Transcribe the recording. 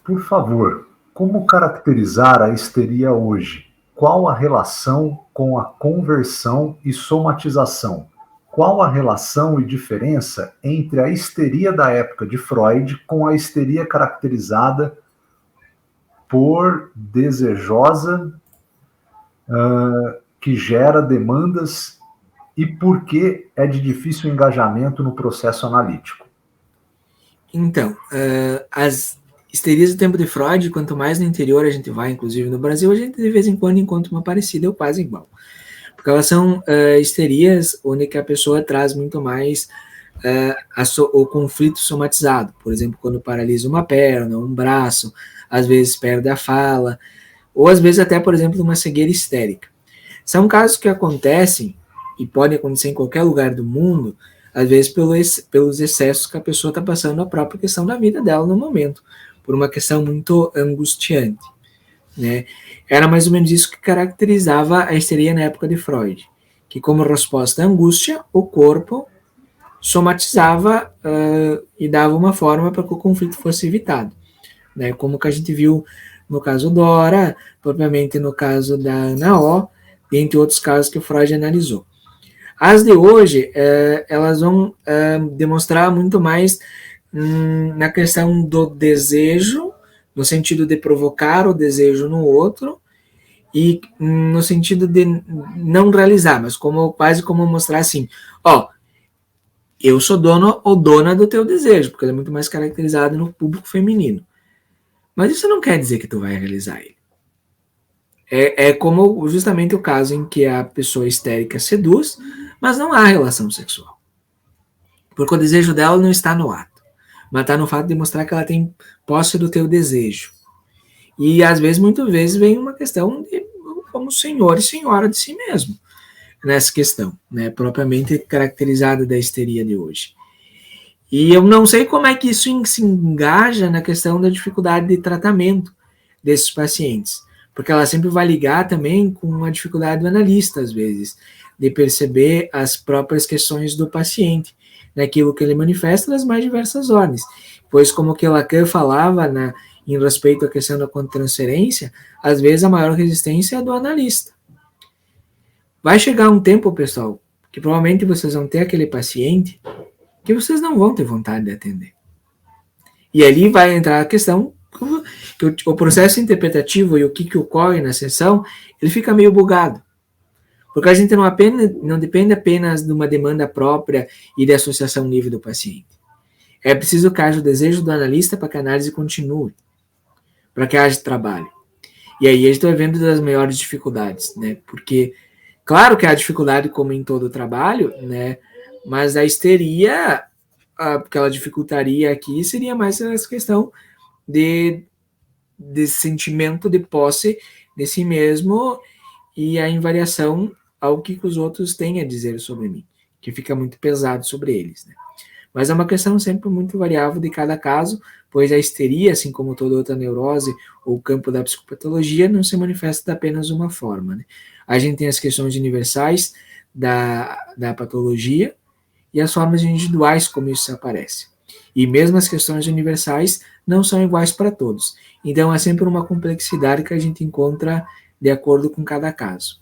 Por favor, como caracterizar a histeria hoje? Qual a relação com a conversão e somatização? Qual a relação e diferença entre a histeria da época de Freud com a histeria caracterizada por desejosa, que gera demandas e por que é de difícil engajamento no processo analítico? Então, as histerias do tempo de Freud, quanto mais no interior a gente vai, inclusive no Brasil, a gente de vez em quando encontra uma parecida ou quase igual. Porque elas são histerias onde que a pessoa traz muito mais o conflito somatizado. Por exemplo, quando paralisa uma perna, um braço, às vezes perde a fala, ou às vezes até, por exemplo, uma cegueira histérica. São casos que acontecem, e podem acontecer em qualquer lugar do mundo, às vezes pelos excessos que a pessoa está passando a própria questão da vida dela no momento, por uma questão muito angustiante. Né? Era mais ou menos isso que caracterizava a histeria na época de Freud, que como resposta à angústia, o corpo somatizava e dava uma forma para que o conflito fosse evitado. Né? Como que a gente viu no caso Dora, propriamente no caso da Ana O, e entre outros casos que o Freud analisou. As de hoje, elas vão demonstrar muito mais na questão do desejo, no sentido de provocar o desejo no outro, e no sentido de não realizar, mas quase como mostrar assim, eu sou dono ou dona do teu desejo, porque ele é muito mais caracterizado no público feminino. Mas isso não quer dizer que tu vai realizar ele. É como justamente o caso em que a pessoa histérica seduz, mas não há relação sexual. Porque o desejo dela não está no ato, mas está no fato de mostrar que ela tem posse do teu desejo. E às vezes, muitas vezes, vem uma questão de como senhor e senhora de si mesmo, nessa questão, né, propriamente caracterizada da histeria de hoje. E eu não sei como é que isso se engaja na questão da dificuldade de tratamento desses pacientes, porque ela sempre vai ligar também com a dificuldade do analista, às vezes, de perceber as próprias questões do paciente, naquilo que ele manifesta nas mais diversas ordens. Pois, como que Lacan falava em respeito à questão da contransferência, às vezes a maior resistência é a do analista. Vai chegar um tempo, pessoal, que provavelmente vocês vão ter aquele paciente que vocês não vão ter vontade de atender. E ali vai entrar a questão que o processo interpretativo e o que ocorre na sessão, ele fica meio bugado. Porque a gente não depende apenas de uma demanda própria e de associação livre do paciente. É preciso que haja o desejo do analista para que a análise continue, para que haja trabalho. E aí a gente está vendo das maiores dificuldades, né? Porque, claro que há dificuldade como em todo o trabalho, né? Mas a histeria, que ela dificultaria aqui, seria mais essa questão de sentimento de posse de si mesmo e a invariação ao que os outros têm a dizer sobre mim, que fica muito pesado sobre eles, né? Mas é uma questão sempre muito variável de cada caso, pois a histeria, assim como toda outra neurose ou campo da psicopatologia, não se manifesta de apenas uma forma, né? A gente tem as questões universais da patologia e as formas individuais como isso aparece. E mesmo as questões universais não são iguais para todos. Então, é sempre uma complexidade que a gente encontra de acordo com cada caso.